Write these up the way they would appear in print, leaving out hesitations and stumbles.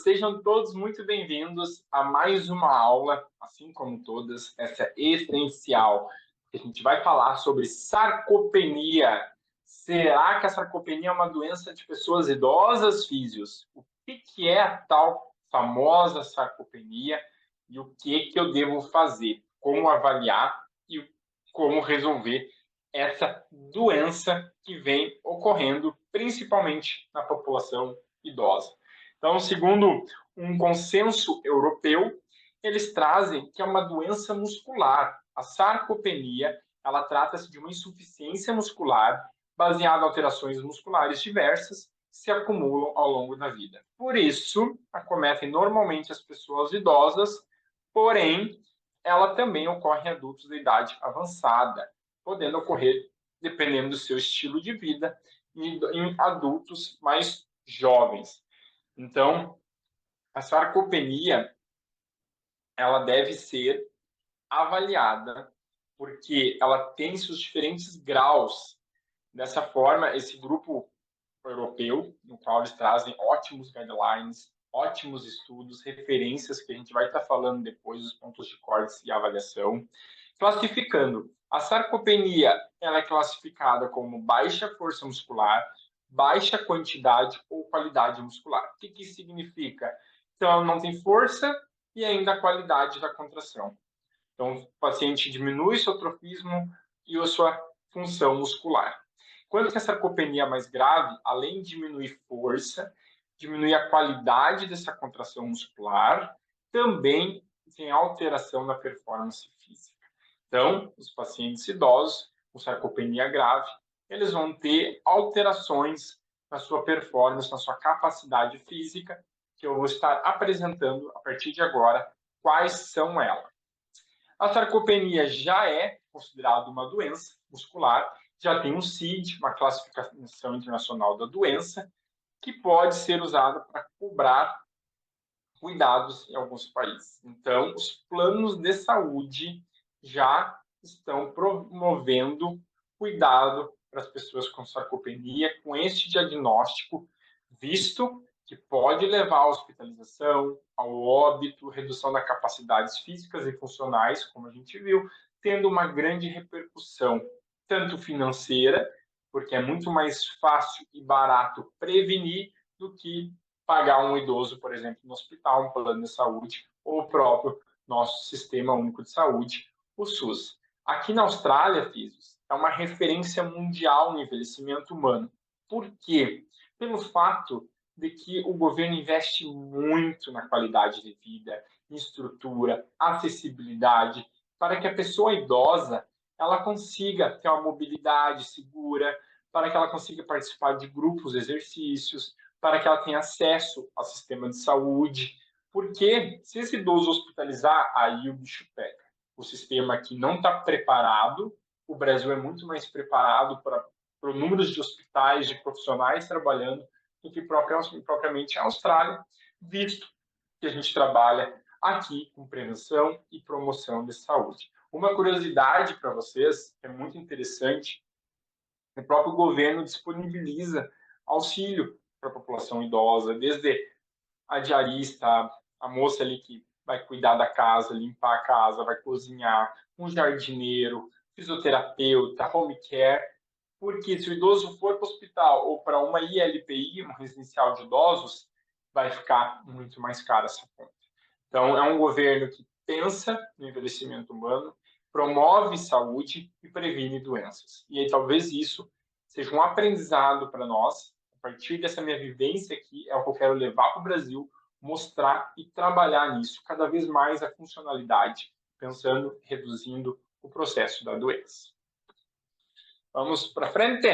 sejam todos muito bem-vindos a mais uma aula, assim como todas, essa é essencial. A gente vai falar sobre sarcopenia. Será que a sarcopenia é uma doença de pessoas idosas, físios? O que é a tal famosa sarcopenia e o que eu devo fazer? Como avaliar e como resolver essa doença que vem ocorrendo principalmente na população idosa. Então, segundo um consenso europeu, eles trazem que é uma doença muscular. A sarcopenia, ela trata-se de uma insuficiência muscular baseada em alterações musculares diversas que se acumulam ao longo da vida. Por isso, acometem normalmente as pessoas idosas, porém, ela também ocorre em adultos de idade avançada, podendo ocorrer, dependendo do seu estilo de vida, em adultos mais jovens. Então, a sarcopenia, ela deve ser avaliada, porque ela tem seus diferentes graus. Dessa forma, esse grupo europeu, no qual eles trazem ótimos guidelines, ótimos estudos, referências que a gente vai estar falando depois dos pontos de corte e avaliação, classificando. A sarcopenia, ela é classificada como baixa força muscular, baixa quantidade ou qualidade muscular. O que isso significa? Então, ela não tem força e ainda a qualidade da contração. Então, o paciente diminui seu trofismo e a sua função muscular. Quando a sarcopenia é mais grave, além de diminuir força, diminui a qualidade dessa contração muscular, também tem alteração na performance física. Então, os pacientes idosos com sarcopenia grave, eles vão ter alterações na sua performance, na sua capacidade física, que eu vou estar apresentando a partir de agora quais são elas. A sarcopenia já é considerada uma doença muscular, já tem um CID, uma classificação internacional da doença, que pode ser usada para cobrar cuidados em alguns países. Então, os planos de saúde já estão promovendo cuidado para as pessoas com sarcopenia, com este diagnóstico, visto que pode levar à hospitalização, ao óbito, redução das capacidades físicas e funcionais, como a gente viu, tendo uma grande repercussão, tanto financeira, porque é muito mais fácil e barato prevenir do que pagar um idoso, por exemplo, no hospital, um plano de saúde, ou o próprio nosso Sistema Único de Saúde, o SUS. Aqui na Austrália, Físios, é uma referência mundial no envelhecimento humano. Por quê? Pelo fato de que o governo investe muito na qualidade de vida, em estrutura, acessibilidade, para que a pessoa idosa ela consiga ter uma mobilidade segura, para que ela consiga participar de grupos de exercícios, para que ela tenha acesso ao sistema de saúde, porque se esse idoso hospitalizar, aí o bicho pega. O sistema aqui não está preparado, o Brasil é muito mais preparado para o número de hospitais, de profissionais trabalhando, do que propriamente a Austrália, visto que a gente trabalha aqui com prevenção e promoção de saúde. Uma curiosidade para vocês, que é muito interessante, o próprio governo disponibiliza auxílio para a população idosa, desde a diarista, a moça ali que vai cuidar da casa, limpar a casa, vai cozinhar, um jardineiro, fisioterapeuta, home care, porque se o idoso for para o hospital ou para uma ILPI, uma residencial de idosos, vai ficar muito mais caro essa conta. Então, é um governo que pensa no envelhecimento humano, promove saúde e previne doenças. E aí, talvez isso seja um aprendizado para nós. A partir dessa minha vivência aqui, é o que eu quero levar para o Brasil, mostrar e trabalhar nisso cada vez mais a funcionalidade, pensando, reduzindo o processo da doença. Vamos para frente?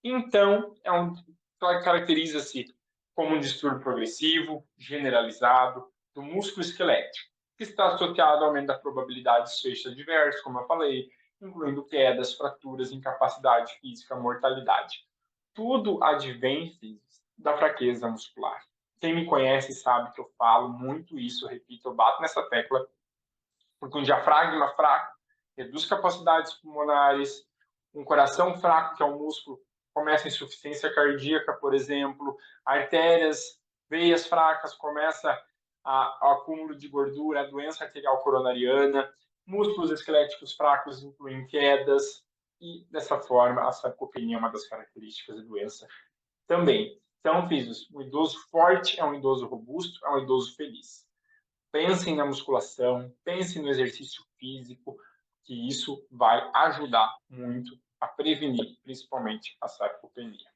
Então, caracteriza-se como um distúrbio progressivo, generalizado, do músculo esquelético, que está associado ao aumento da probabilidade de desfechos adversos, como eu falei, incluindo quedas, fraturas, incapacidade física, mortalidade. Tudo advém da fraqueza muscular. Quem me conhece sabe que eu falo muito isso, eu repito, eu bato nessa tecla, porque um diafragma fraco reduz capacidades pulmonares, um coração fraco, que é um músculo, começa a insuficiência cardíaca, por exemplo, artérias veias fracas, começa o acúmulo de gordura, a doença arterial coronariana, músculos esqueléticos fracos incluem quedas, e dessa forma a sarcopenia é uma das características da doença também. Então, filhos, um idoso forte é um idoso robusto, é um idoso feliz. Pensem na musculação, pensem no exercício físico, que isso vai ajudar muito a prevenir, principalmente, a sarcopenia.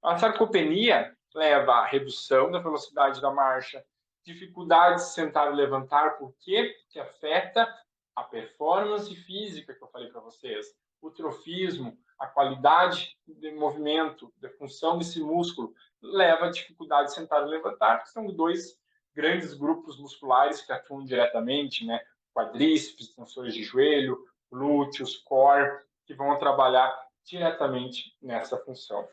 A sarcopenia leva à redução da velocidade da marcha, dificuldade de sentar e levantar, por quê? Porque afeta a performance física que eu falei para vocês, o trofismo, a qualidade de movimento, da função desse músculo, leva à dificuldade de sentar e levantar, que são dois grandes grupos musculares que atuam diretamente, né? Quadríceps, extensores de joelho, glúteos, core, que vão trabalhar diretamente nessa função.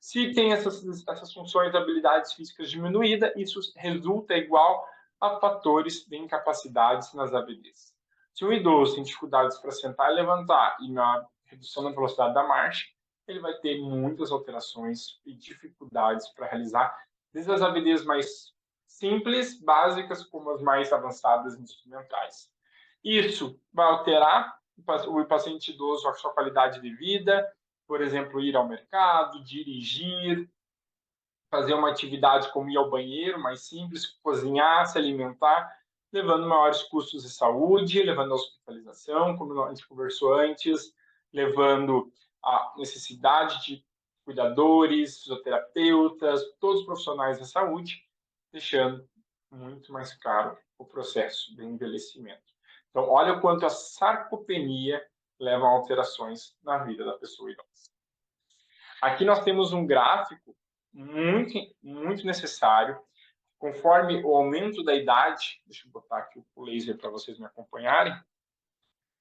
Se tem essas funções, habilidades físicas diminuídas, isso resulta igual a fatores de incapacidades nas AVDs. Se um idoso tem dificuldades para sentar e levantar e na redução da velocidade da marcha, ele vai ter muitas alterações e dificuldades para realizar, desde as AVDs mais simples, básicas, como as mais avançadas e instrumentais. Isso vai alterar o paciente idoso, a sua qualidade de vida, por exemplo, ir ao mercado, dirigir, fazer uma atividade como ir ao banheiro, mais simples, cozinhar, se alimentar, levando maiores custos de saúde, levando a hospitalização, como a gente conversou antes, levando a necessidade de cuidadores, fisioterapeutas, todos os profissionais da saúde, deixando muito mais caro o processo de envelhecimento. Então, olha o quanto a sarcopenia leva a alterações na vida da pessoa idosa. Aqui nós temos um gráfico muito necessário. Conforme o aumento da idade, deixa eu botar aqui o laser para vocês me acompanharem,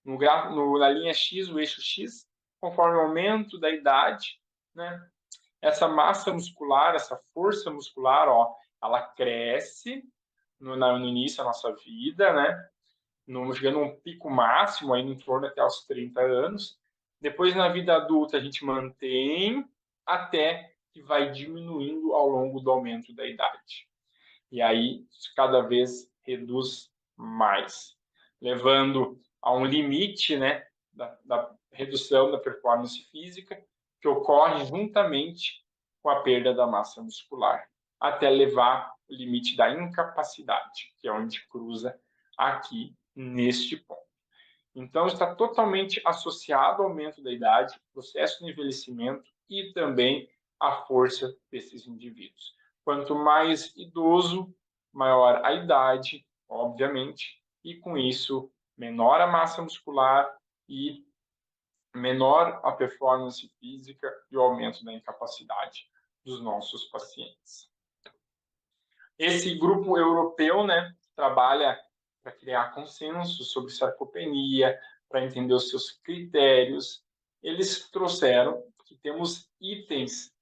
na linha X, o eixo X, conforme o aumento da idade, né, essa massa muscular, essa força muscular, ó, ela cresce no início da nossa vida, né, chegando a um pico máximo aí em torno até aos 30 anos. Depois, na vida adulta, a gente mantém até que vai diminuindo ao longo do aumento da idade. E aí, cada vez reduz mais, levando a um limite, né, da redução da performance física, que ocorre juntamente com a perda da massa muscular, até levar o limite da incapacidade, que é onde cruza aqui neste ponto. Então, está totalmente associado ao aumento da idade, processo de envelhecimento e também a força desses indivíduos. Quanto mais idoso, maior a idade, obviamente, e com isso, menor a massa muscular e menor a performance física e o aumento da incapacidade dos nossos pacientes. Esse grupo europeu, né, trabalha para criar consenso sobre sarcopenia, para entender os seus critérios. Eles trouxeram que temos itens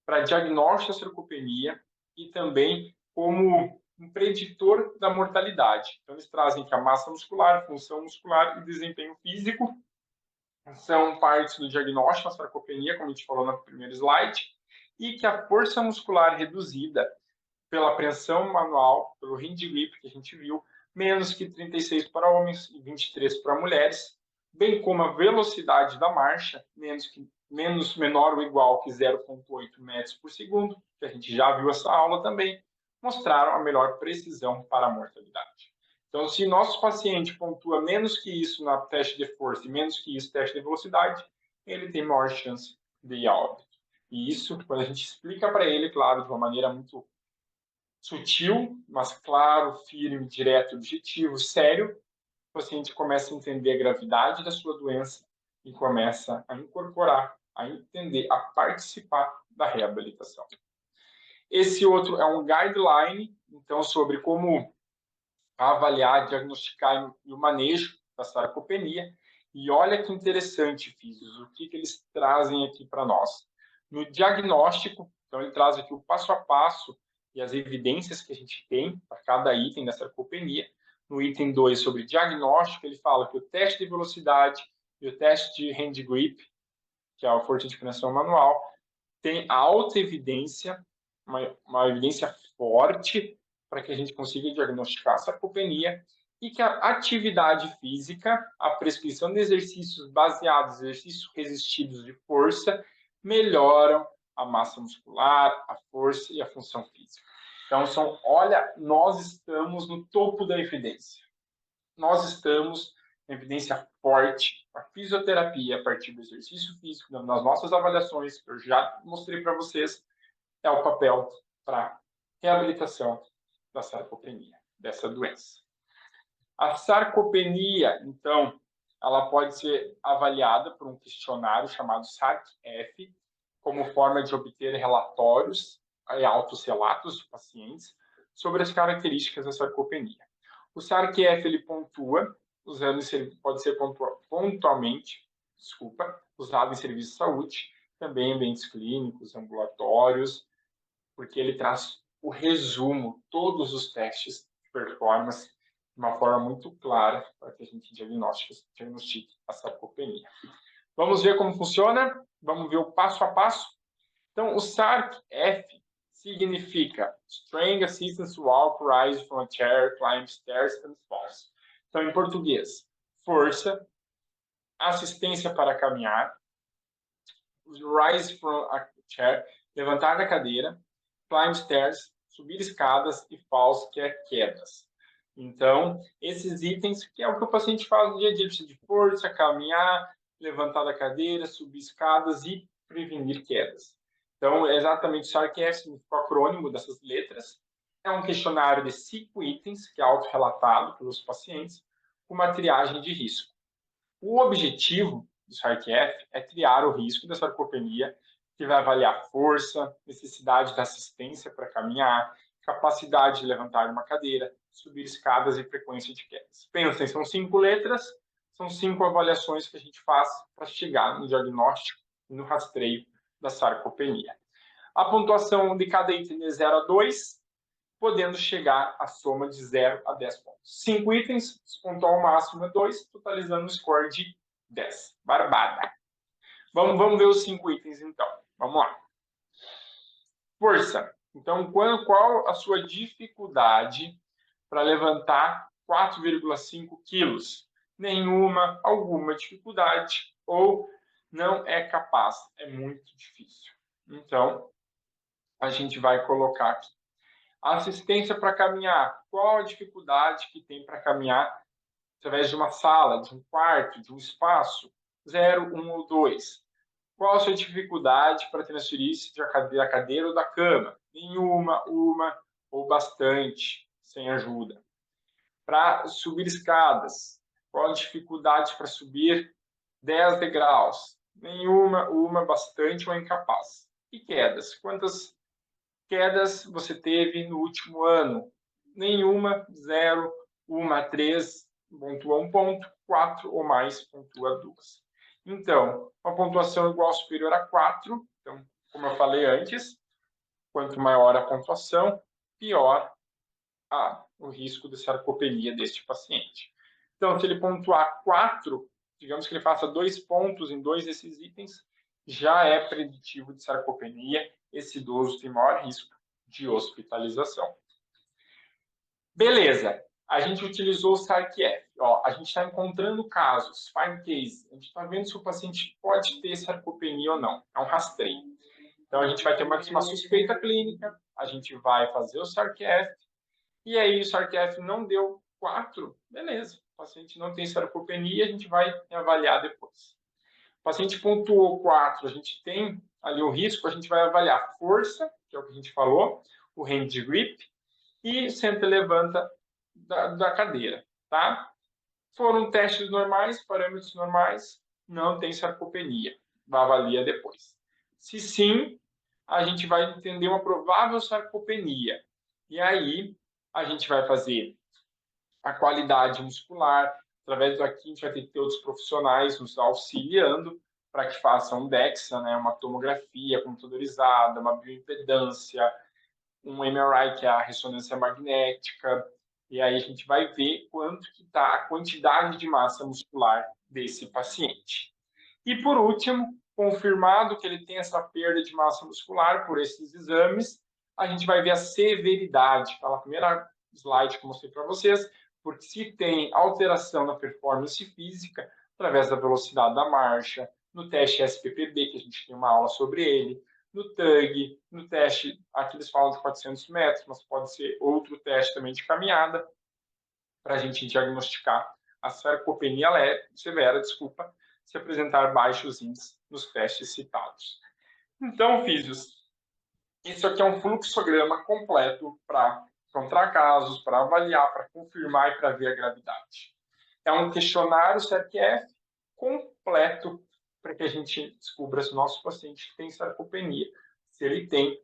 para diagnóstico da sarcopenia e também como um preditor da mortalidade. Então, eles trazem que a massa muscular, função muscular e desempenho físico são partes do diagnóstico da sarcopenia, como a gente falou no primeiro slide, e que a força muscular reduzida pela apreensão manual, pelo hand grip que a gente viu, menos que 36 para homens e 23 para mulheres, bem como a velocidade da marcha, menor ou igual que 0,8 metros por segundo, que a gente já viu essa aula também, mostraram a melhor precisão para a mortalidade. Então, se nosso paciente pontua menos que isso na teste de força e menos que isso no teste de velocidade, ele tem maior chance de ir a óbito. E isso, quando a gente explica para ele, claro, de uma maneira muito sutil, mas claro, firme, direto, objetivo, sério, o paciente começa a entender a gravidade da sua doença e começa a incorporar, a entender, a participar da reabilitação. Esse outro é um guideline, então, sobre como avaliar, diagnosticar e o manejo da sarcopenia. E olha que interessante, físicos, o que eles trazem aqui para nós. No diagnóstico, então, ele traz aqui o passo a passo e as evidências que a gente tem para cada item da sarcopenia. No item 2, sobre diagnóstico, ele fala que o teste de velocidade e o teste de hand grip, que é a força de freação manual, tem alta evidência, uma evidência forte para que a gente consiga diagnosticar a sarcopenia, e que a atividade física, a prescrição de exercícios baseados em exercícios resistidos de força, melhoram a massa muscular, a força e a função física. Então, olha, nós estamos no topo da evidência. Nós estamos em evidência forte. A fisioterapia, a partir do exercício físico, nas nossas avaliações, que eu já mostrei para vocês, é o papel para reabilitação da sarcopenia, dessa doença. A sarcopenia, então, ela pode ser avaliada por um questionário chamado SARC-F, como forma de obter relatórios e autorrelatos de pacientes sobre as características da sarcopenia. O SARC-F ele pontua, pode ser pontualmente, usado em serviços de saúde, também em ambientes clínicos, ambulatórios, porque ele traz o resumo, todos os testes de performance, de uma forma muito clara para que a gente diagnostique a sarcopenia. Vamos ver como funciona? Vamos ver o passo a passo? Então, o SARC-F significa Strength Assistance to Walk, Rise from a Chair, Climb Stairs and Falls. Então, em português, força, assistência para caminhar, Rise from a Chair, levantar da cadeira, Climb Stairs, subir escadas, e Falls, que é quedas. Então, esses itens, que é o que o paciente faz no dia a dia, precisa de força, caminhar, levantar da cadeira, subir escadas e prevenir quedas. Então, é exatamente o SARC-F, significa o acrônimo dessas letras. É um questionário de 5 itens, que é autorrelatado pelos pacientes, com uma triagem de risco. O objetivo do SARC-F é triar o risco da sarcopenia, que vai avaliar força, necessidade de assistência para caminhar, capacidade de levantar uma cadeira, subir escadas e frequência de quedas. Pensem, são 5 letras, são 5 avaliações que a gente faz para chegar no diagnóstico e no rastreio da sarcopenia. A pontuação de cada item é 0 a 2, podendo chegar à soma de 0 a 10 pontos. 5 itens, pontual máximo é 2, totalizando um score de 10. Barbada. Vamos ver os 5 itens, então. Vamos lá. Força. Então, qual a sua dificuldade para levantar 4,5 quilos? Nenhuma, alguma dificuldade, ou não é capaz, é muito difícil. Então, a gente vai colocar aqui. Assistência para caminhar. Qual a dificuldade que tem para caminhar através de uma sala, de um quarto, de um espaço? 0, 1 ou 2. Qual a sua dificuldade para transferir-se da cadeira ou da cama? Nenhuma, uma ou bastante, sem ajuda. Para subir escadas. Qual a dificuldade para subir 10 degraus? Nenhuma, uma, bastante ou incapaz. E quedas? Quantas quedas você teve no último ano? Nenhuma, 0, 1, 3, pontua 1 ponto, 4 ou mais, pontua 2. Então, uma pontuação igual ou superior a 4, então, como eu falei antes, quanto maior a pontuação, pior o risco de sarcopenia deste paciente. Então, se ele pontuar 4, digamos que ele faça 2 pontos em 2 desses itens, já é preditivo de sarcopenia. Esse idoso tem maior risco de hospitalização. Beleza, a gente utilizou o SARC-F. A gente está encontrando casos, find case. A gente está vendo se o paciente pode ter sarcopenia ou não. É um rastreio. Então, a gente vai ter uma suspeita clínica, a gente vai fazer o SARC-F, e aí o SARC-F não deu 4, beleza. O paciente não tem sarcopenia, a gente vai avaliar depois. O paciente pontuou 4, a gente tem ali o risco, a gente vai avaliar força, que é o que a gente falou, o hand grip, e senta e levanta da cadeira, tá? Foram testes normais, parâmetros normais, não tem sarcopenia, avalia depois. Se sim, a gente vai entender uma provável sarcopenia, e aí a gente vai fazer a qualidade muscular, através daqui a gente vai ter que ter outros profissionais nos auxiliando para que façam um DEXA, né, uma tomografia computadorizada, uma bioimpedância, um MRI, que é a ressonância magnética, e aí a gente vai ver quanto que está a quantidade de massa muscular desse paciente. E por último, confirmado que ele tem essa perda de massa muscular por esses exames, a gente vai ver a severidade. Aquela primeira slide que eu mostrei para vocês, porque se tem alteração na performance física, através da velocidade da marcha, no teste SPPB, que a gente tem uma aula sobre ele, no TUG, no teste, aqui eles falam de 400 metros, mas pode ser outro teste também de caminhada, para a gente diagnosticar a sarcopenia severa, se apresentar baixos índices nos testes citados. Então, físios, isso aqui é um fluxograma completo para encontrar casos, para avaliar, para confirmar e para ver a gravidade. É um questionário CRF completo para que a gente descubra se o nosso paciente tem sarcopenia. Se ele tem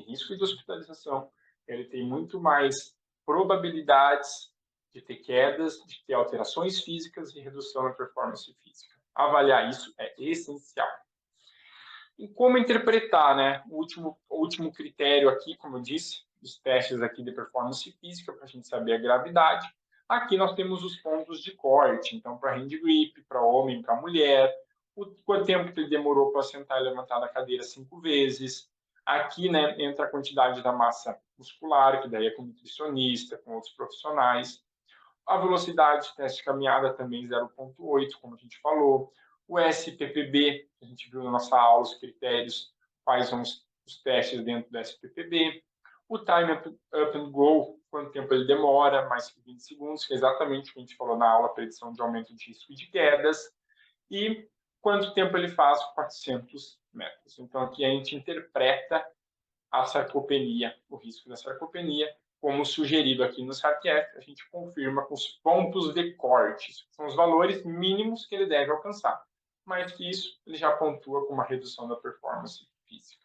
risco de hospitalização, ele tem muito mais probabilidades de ter quedas, de ter alterações físicas e redução na performance física. Avaliar isso é essencial. E como interpretar, né? O último critério aqui, como eu disse, os testes aqui de performance física, para a gente saber a gravidade. Aqui nós temos os pontos de corte, então para hand grip, para homem, para mulher, quanto tempo que ele demorou para sentar e levantar da cadeira 5 vezes. Aqui, né, entra a quantidade da massa muscular, que daí é com nutricionista, com outros profissionais. A velocidade de teste de caminhada também 0,8, como a gente falou. O SPPB, a gente viu na nossa aula os critérios, quais são os testes dentro do SPPB. O time up and go, quanto tempo ele demora, mais que 20 segundos, que é exatamente o que a gente falou na aula, predição de aumento de risco de quedas. E quanto tempo ele faz, 400 metros. Então, aqui a gente interpreta a sarcopenia, o risco da sarcopenia, como sugerido aqui no SARC-F, a gente confirma com os pontos de corte, são os valores mínimos que ele deve alcançar. Mais que isso, ele já pontua com uma redução da performance física.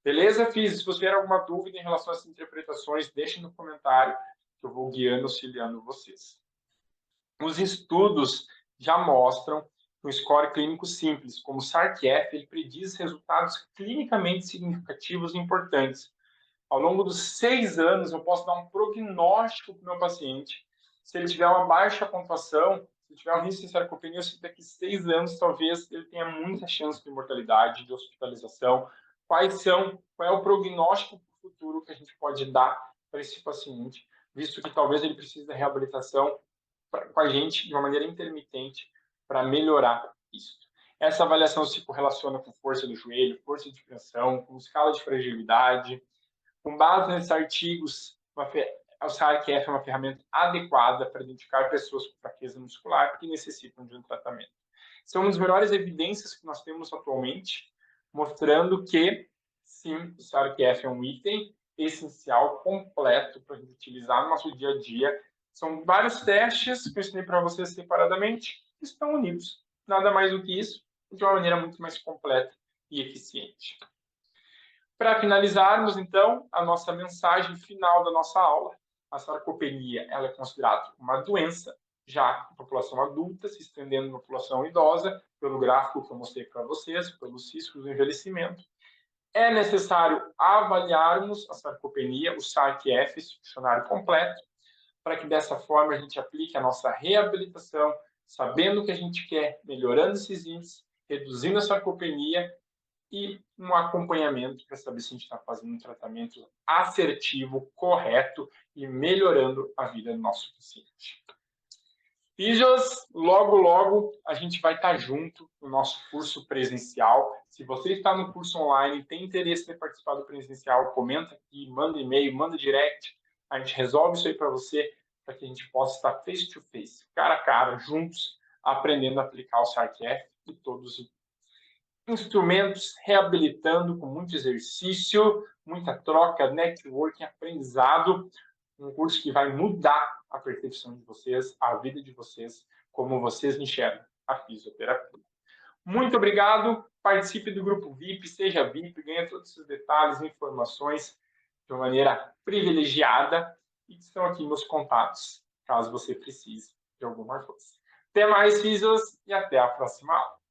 Beleza, Físicos? Se você tiver alguma dúvida em relação a essas interpretações, deixe no comentário, que eu vou guiando, auxiliando vocês. Os estudos já mostram um score clínico simples, como o SARC-F, ele prediz resultados clinicamente significativos e importantes. Ao longo dos 6 anos, eu posso dar um prognóstico para o meu paciente. Se ele tiver uma baixa pontuação, se tiver um risco de sarcopenia, eu sei que daqui 6 anos, talvez, ele tenha muita chance de mortalidade, de hospitalização. Qual é o prognóstico para o futuro que a gente pode dar para esse paciente, visto que talvez ele precise da reabilitação com a gente de uma maneira intermitente para melhorar isso. Essa avaliação se correlaciona com força do joelho, força de pressão, com escala de fragilidade. Com base nesses artigos, o SARC-F é uma ferramenta adequada para identificar pessoas com fraqueza muscular que necessitam de um tratamento. São uma das melhores evidências que nós temos atualmente, mostrando que, sim, o SARC-F é um item essencial, completo, para a gente utilizar no nosso dia a dia. São vários testes que eu ensinei para vocês separadamente, que estão unidos. Nada mais do que isso, de uma maneira muito mais completa e eficiente. Para finalizarmos, então, a nossa mensagem final da nossa aula, a sarcopenia ela é considerada uma doença, já na população adulta, se estendendo na população idosa, pelo gráfico que eu mostrei para vocês, pelos riscos do envelhecimento. É necessário avaliarmos a sarcopenia, o SARC-F, esse dicionário completo, para que dessa forma a gente aplique a nossa reabilitação, sabendo o que a gente quer, melhorando esses índices, reduzindo a sarcopenia e um acompanhamento para saber se a gente está fazendo um tratamento assertivo, correto e melhorando a vida do nosso paciente. Físios, logo, logo a gente vai estar junto no nosso curso presencial. Se você está no curso online e tem interesse em participar do presencial, comenta aqui, manda e-mail, manda direct. A gente resolve isso aí para você, para que a gente possa estar face to face, cara a cara, juntos, aprendendo a aplicar o SARC-F e todos os instrumentos, reabilitando com muito exercício, muita troca, networking, aprendizado. Um curso que vai mudar a percepção de vocês, a vida de vocês, como vocês enxergam a fisioterapia. Muito obrigado, participe do grupo VIP, seja VIP, ganhe todos esses detalhes e informações de uma maneira privilegiada e estão aqui meus contatos, caso você precise de alguma coisa. Até mais, físios, e até a próxima aula.